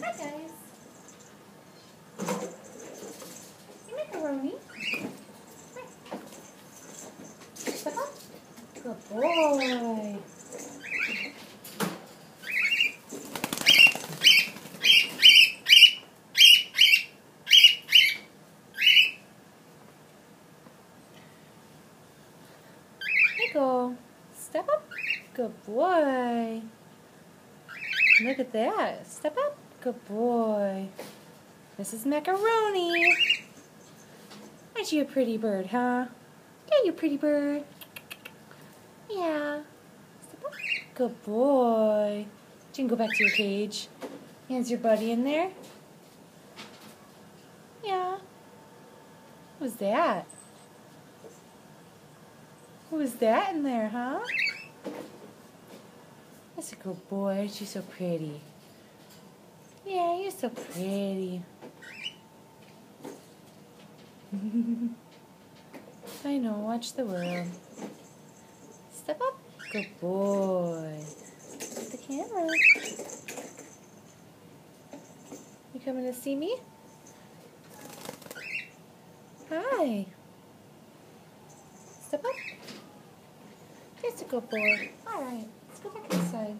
Hi guys. Hey macaroni. Hi. Step up. Good boy. Go. Step up. Good boy. Look at that. Step up. Good boy. This is Macaroni. Aren't you a pretty bird, huh? Yeah, you pretty bird. Yeah. Step up. Good boy. You can go back to your cage. Is your buddy in there? Yeah. Who's that? Who's that in there, huh? That's a good boy. Aren't you so pretty? Yeah, you're so pretty. I know, watch the world. Step up. Good boy. The camera. You coming to see me? Hi. Step up. That's a good boy. All right, let's go back inside.